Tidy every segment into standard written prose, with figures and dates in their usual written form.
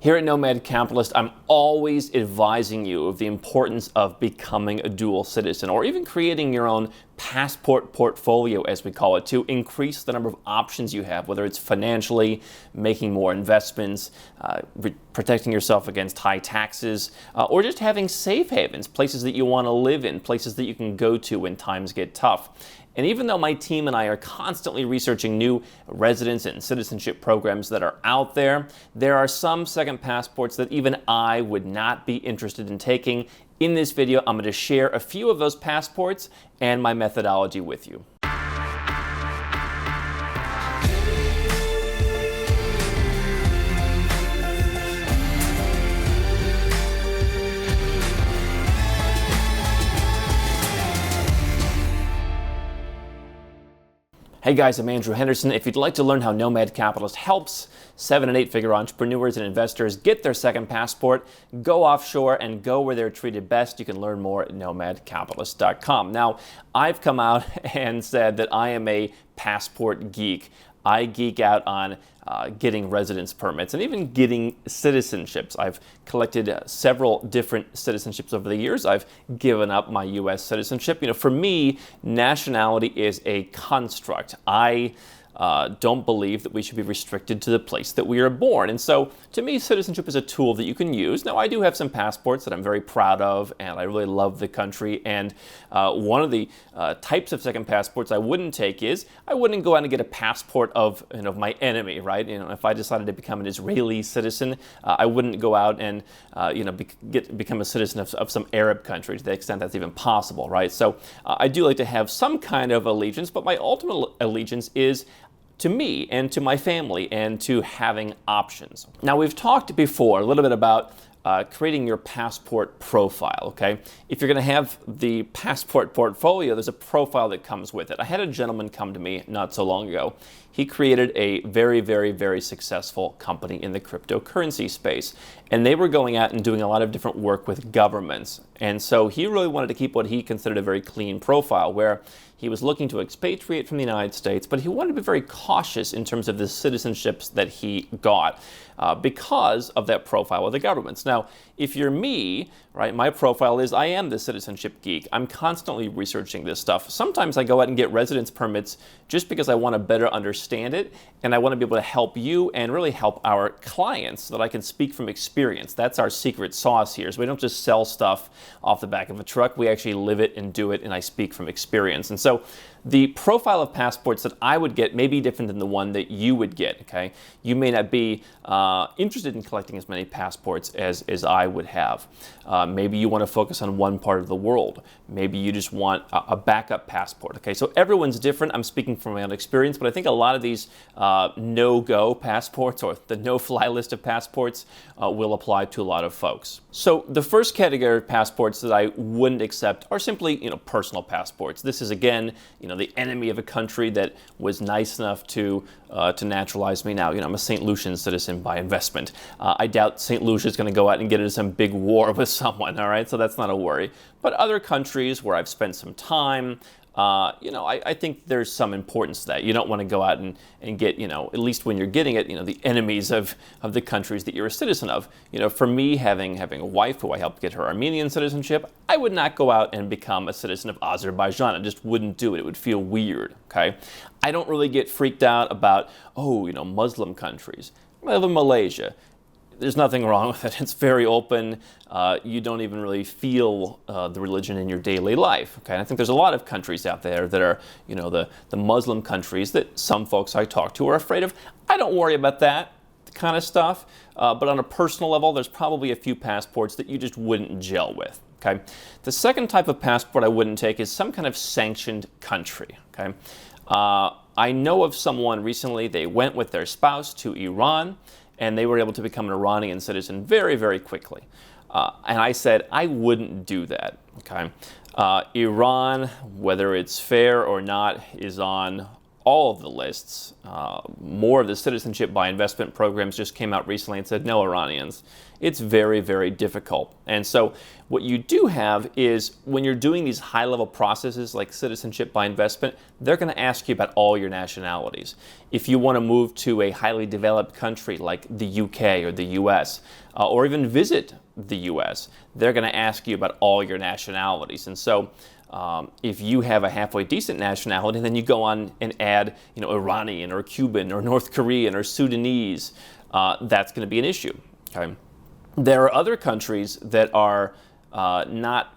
Here at Nomad Capitalist, I'm always advising you of the importance of becoming a dual citizen, or even creating your own passport portfolio, as we call it, to increase the number of options you have, whether it's financially, making more investments, protecting yourself against high taxes, or just having safe havens, places that you want to live in, places that you can go to when times get tough. And even though my team and I are constantly researching new residence and citizenship programs that are out there, there are some second passports that even I would not be interested in taking. In this video, I'm going to share a few of those passports and my methodology with you. Hey guys, I'm Andrew Henderson. If you'd like to learn how Nomad Capitalist helps 7- and 8-figure entrepreneurs and investors get their second passport, go offshore, and go where they're treated best, you can learn more at nomadcapitalist.com. Now, I've come out and said that I am a passport geek. I geek out on getting residence permits and even getting citizenships. I've collected several different citizenships over the years. I've given up my U.S. citizenship. You know, for me, nationality is a construct. I don't believe that we should be restricted to the place that we are born. And so, to me, citizenship is a tool that you can use. Now, I do have some passports that I'm very proud of, and I really love the country. And one of the types of second passports I wouldn't take is I wouldn't go out and get a passport of my enemy, right? You know, if I decided to become an Israeli citizen, I wouldn't go out and become a citizen of some Arab country to the extent that's even possible, right? So I do like to have some kind of allegiance, but my ultimate allegiance is to me and to my family and to having options. Now, we've talked before a little bit about creating your passport profile, okay? If you're gonna have the passport portfolio, there's a profile that comes with it. I had a gentleman come to me not so long ago. He created a very, very, very successful company in the cryptocurrency space. And they were going out and doing a lot of different work with governments. And so he really wanted to keep what he considered a very clean profile, where he was looking to expatriate from the United States, but he wanted to be very cautious in terms of the citizenships that he got because of that profile with the governments. Now, if you're me, right, my profile is I am the citizenship geek. I'm constantly researching this stuff. Sometimes I go out and get residence permits just because I want to better understand it, and I want to be able to help you and really help our clients so that I can speak from experience. That's our secret sauce here. So we don't just sell stuff off the back of a truck. We actually live it and do it, and I speak from experience. And so the profile of passports that I would get may be different than the one that you would get, okay? You may not be interested in collecting as many passports as I would have. Maybe you want to focus on one part of the world. Maybe you just want a backup passport, okay? So everyone's different. I'm speaking from my own experience, but I think a lot of these no-go passports or the no-fly list of passports will apply to a lot of folks. So the first category of passports that I wouldn't accept are simply, personal passports. This is, again, the enemy of a country that was nice enough to naturalize me. Now, I'm a St. Lucian citizen by investment. I doubt St. Lucia is going to go out and get into some big war with someone, all right? So that's not a worry. But other countries where I've spent some time, I think there's some importance to that. You don't want to go out and get, at least when you're getting it, the enemies of the countries that you're a citizen of. For me, having a wife who I helped get her Armenian citizenship, I would not go out and become a citizen of Azerbaijan. I just wouldn't do it. It would feel weird, okay? I don't really get freaked out about, Muslim countries. I live in Malaysia. There's nothing wrong with it. It's very open. You don't even really feel the religion in your daily life. Okay, and I think there's a lot of countries out there that are, the Muslim countries that some folks I talk to are afraid of. I don't worry about that kind of stuff. But on a personal level, there's probably a few passports that you just wouldn't gel with. Okay, the second type of passport I wouldn't take is some kind of sanctioned country. Okay, I know of someone recently. They went with their spouse to Iran, and they were able to become an Iranian citizen very, very quickly. And I said, I wouldn't do that, okay? Iran, whether it's fair or not, is on all of the lists. More of the citizenship by investment programs just came out recently and said no Iranians. It's very, very difficult. And so what you do have is when you're doing these high-level processes like citizenship by investment, they're going to ask you about all your nationalities. If you want to move to a highly developed country like the UK or the US, or even visit the US, they're going to ask you about all your nationalities. And so if you have a halfway decent nationality, then you go on and add, Iranian or Cuban or North Korean or Sudanese, that's going to be an issue. Okay? There are other countries that are not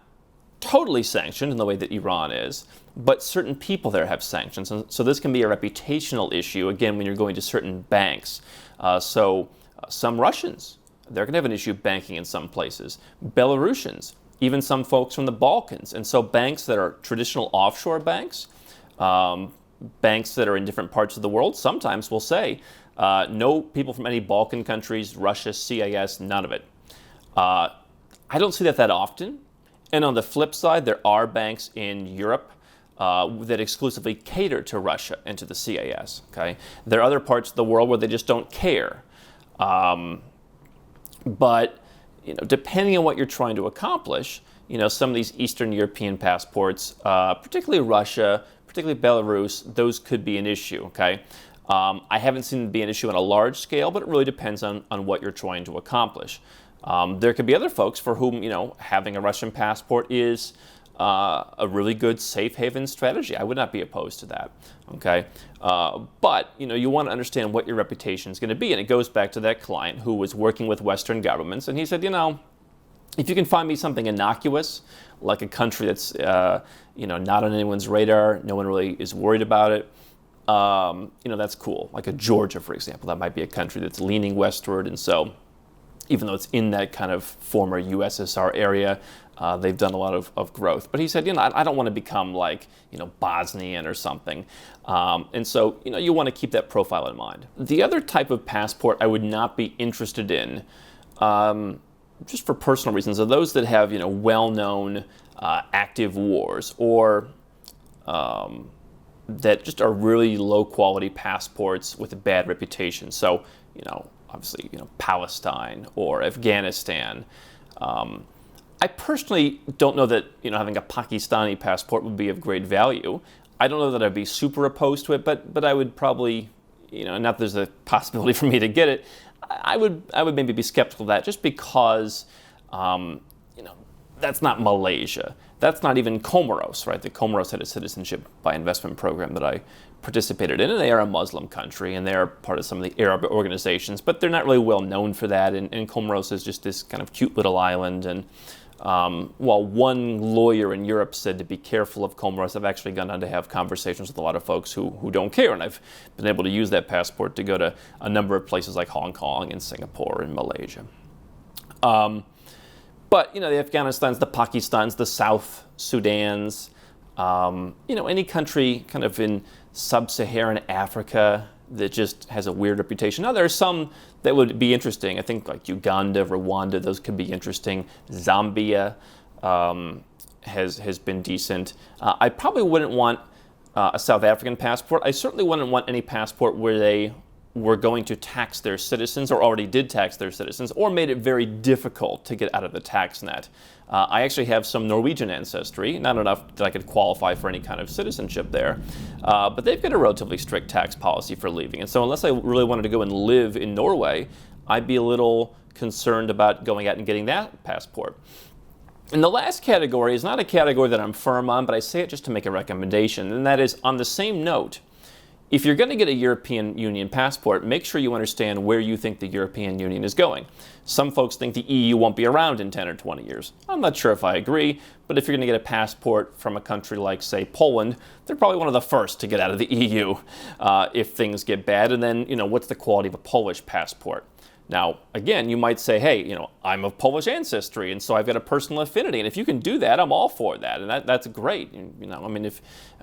totally sanctioned in the way that Iran is, but certain people there have sanctions. And so this can be a reputational issue, again, when you're going to certain banks. Some Russians, they're going to have an issue banking in some places. Belarusians, even some folks from the Balkans. And so banks that are traditional offshore banks, banks that are in different parts of the world, sometimes will say, no people from any Balkan countries, Russia, CIS, none of it. I don't see that often. And on the flip side, there are banks in Europe that exclusively cater to Russia and to the CIS. Okay? There are other parts of the world where they just don't care. But depending on what you're trying to accomplish, some of these Eastern European passports, particularly Russia, particularly Belarus, those could be an issue. Okay? I haven't seen it be an issue on a large scale, but it really depends on what you're trying to accomplish. There could be other folks for whom, having a Russian passport is a really good safe haven strategy. I would not be opposed to that. Okay, but you want to understand what your reputation is going to be, and it goes back to that client who was working with Western governments, and he said, if you can find me something innocuous, like a country that's not on anyone's radar, no one really is worried about it. That's cool. Like a Georgia, for example, that might be a country that's leaning westward, and so even though it's in that kind of former USSR area, they've done a lot of growth. But he said, I don't want to become like, Bosnian or something. And so, you want to keep that profile in mind. The other type of passport I would not be interested in, just for personal reasons, are those that have, well-known active wars or that just are really low-quality passports with a bad reputation. So, obviously, Palestine or Afghanistan. I personally don't know that, having a Pakistani passport would be of great value. I don't know that I'd be super opposed to it, but I would probably, not that there's a possibility for me to get it, I would maybe be skeptical of that just because, that's not Malaysia. That's not even Comoros, right? The Comoros had a citizenship by investment program that I participated in, and they are a Muslim country, and they are part of some of the Arab organizations, but they're not really well known for that, and Comoros is just this kind of cute little island, and while one lawyer in Europe said to be careful of Comoros, I've actually gone on to have conversations with a lot of folks who don't care, and I've been able to use that passport to go to a number of places like Hong Kong and Singapore and Malaysia. But, the Afghanistans, the Pakistans, the South Sudans, any country kind of in sub-Saharan Africa that just has a weird reputation. Now, there are some that would be interesting. I think like Uganda, Rwanda, those could be interesting. Zambia has been decent. I probably wouldn't want a South African passport. I certainly wouldn't want any passport where they were going to tax their citizens or already did tax their citizens or made it very difficult to get out of the tax net. I actually have some Norwegian ancestry, not enough that I could qualify for any kind of citizenship there, but they've got a relatively strict tax policy for leaving. And so unless I really wanted to go and live in Norway, I'd be a little concerned about going out and getting that passport. And the last category is not a category that I'm firm on, but I say it just to make a recommendation, and that is on the same note. If you're going to get a European Union passport, make sure you understand where you think the European Union is going. Some folks think the EU won't be around in 10 or 20 years. I'm not sure if I agree, but if you're going to get a passport from a country like, say, Poland, they're probably one of the first to get out of the EU if things get bad. And then, what's the quality of a Polish passport? Now, again, you might say, hey, I'm of Polish ancestry, and so I've got a personal affinity. And if you can do that, I'm all for that. And that's great. If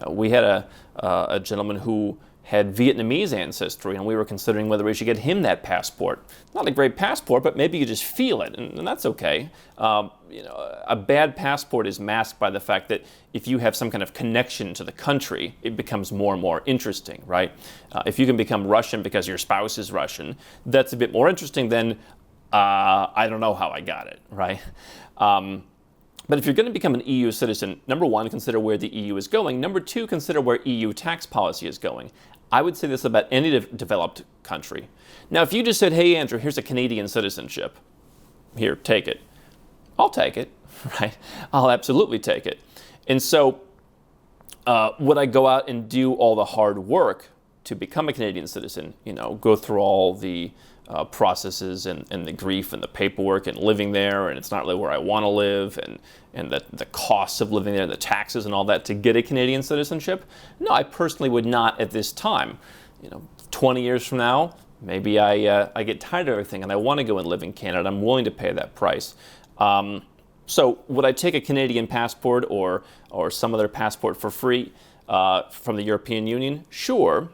we had a gentleman who had Vietnamese ancestry, and we were considering whether we should get him that passport. Not a great passport, but maybe you just feel it, and that's okay. A bad passport is masked by the fact that if you have some kind of connection to the country, it becomes more and more interesting, right? If you can become Russian because your spouse is Russian, that's a bit more interesting than, I don't know how I got it, right? But if you're going to become an EU citizen, number one, consider where the EU is going. Number two, consider where EU tax policy is going. I would say this about any developed country. Now, if you just said, hey, Andrew, here's a Canadian citizenship. Here, take it. I'll take it, right? I'll absolutely take it. And so would I go out and do all the hard work to become a Canadian citizen, go through all the processes and the grief and the paperwork and living there, and it's not really where I want to live, and the costs of living there, the taxes and all that to get a Canadian citizenship? No, I personally would not at this time. 20 years from now, maybe I get tired of everything and I want to go and live in Canada. I'm willing to pay that price. So would I take a Canadian passport or some other passport for free from the European Union? Sure.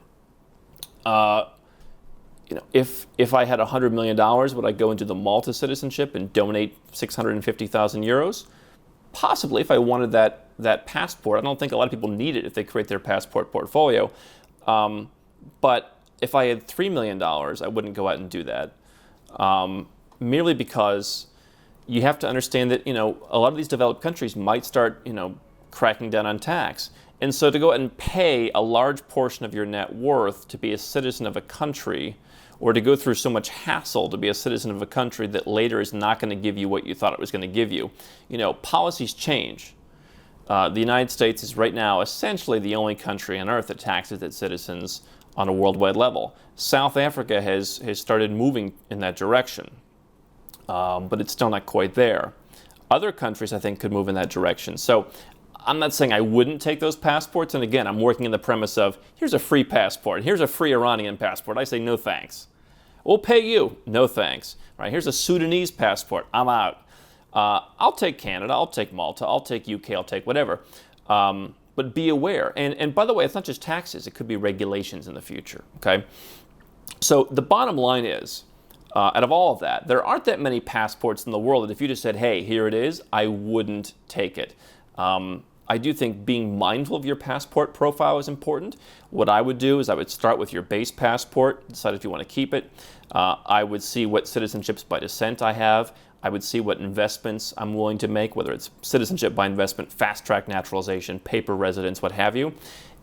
If I had $100 million, would I go into the Malta citizenship and donate 650,000 euros? Possibly, if I wanted that passport. I don't think a lot of people need it if they create their passport portfolio. But if I had $3 million, I wouldn't go out and do that. Merely because you have to understand that, a lot of these developed countries might start, cracking down on tax. And so to go out and pay a large portion of your net worth to be a citizen of a country, or to go through so much hassle to be a citizen of a country that later is not going to give you what you thought it was going to give you. Policies change. The United States is right now essentially the only country on earth that taxes its citizens on a worldwide level. South Africa has started moving in that direction, but it's still not quite there. Other countries, I think, could move in that direction. So I'm not saying I wouldn't take those passports, and again, I'm working in the premise of, here's a free passport, here's a free Iranian passport. I say, no thanks. We'll pay you, no thanks. Right? Here's a Sudanese passport, I'm out. I'll take Canada, I'll take Malta, I'll take UK, I'll take whatever. But be aware, and by the way, it's not just taxes, it could be regulations in the future, okay? So the bottom line is, out of all of that, there aren't that many passports in the world that if you just said, hey, here it is, I wouldn't take it. I do think being mindful of your passport profile is important. What I would do is I would start with your base passport, decide if you want to keep it. I would see what citizenships by descent I have. I would see what investments I'm willing to make, whether it's citizenship by investment, fast-track naturalization, paper residence, what have you.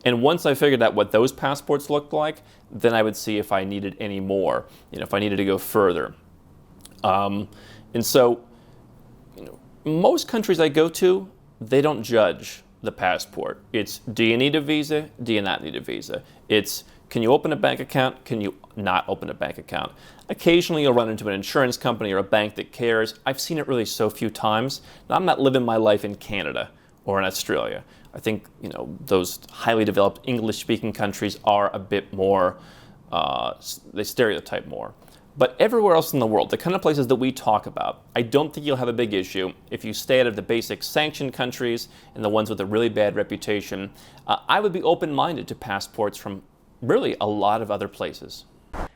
And once I figured out what those passports looked like, then I would see if I needed any more, if I needed to go further. And so, most countries I go to, they don't judge the passport. It's, do you need a visa? Do you not need a visa? It's, can you open a bank account? Can you not open a bank account? Occasionally you'll run into an insurance company or a bank that cares. I've seen it really so few times. Now, I'm not living my life in Canada or in Australia. I think, those highly developed English-speaking countries are a bit more, they stereotype more. But everywhere else in the world, the kind of places that we talk about, I don't think you'll have a big issue if you stay out of the basic sanctioned countries and the ones with a really bad reputation. I would be open-minded to passports from really a lot of other places.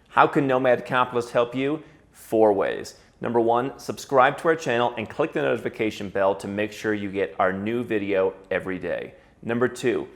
How can Nomad Capitalist help you? 4 ways. Number 1, subscribe to our channel and click the notification bell to make sure you get our new video every day. Number 2,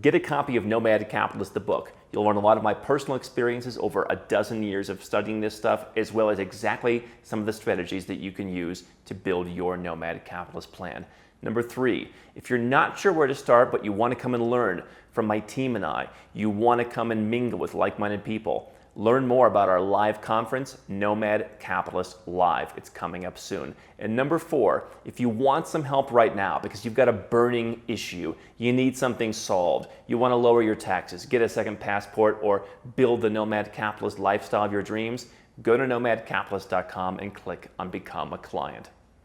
get a copy of Nomad Capitalist, the book. You'll learn a lot of my personal experiences over a dozen years of studying this stuff, as well as exactly some of the strategies that you can use to build your Nomad Capitalist plan. Number 3, if you're not sure where to start, but you want to come and learn from my team and I, you want to come and mingle with like-minded people, learn more about our live conference, Nomad Capitalist Live. It's coming up soon. And number 4, if you want some help right now because you've got a burning issue, you need something solved, you want to lower your taxes, get a second passport, or build the Nomad Capitalist lifestyle of your dreams, go to nomadcapitalist.com and click on Become a Client.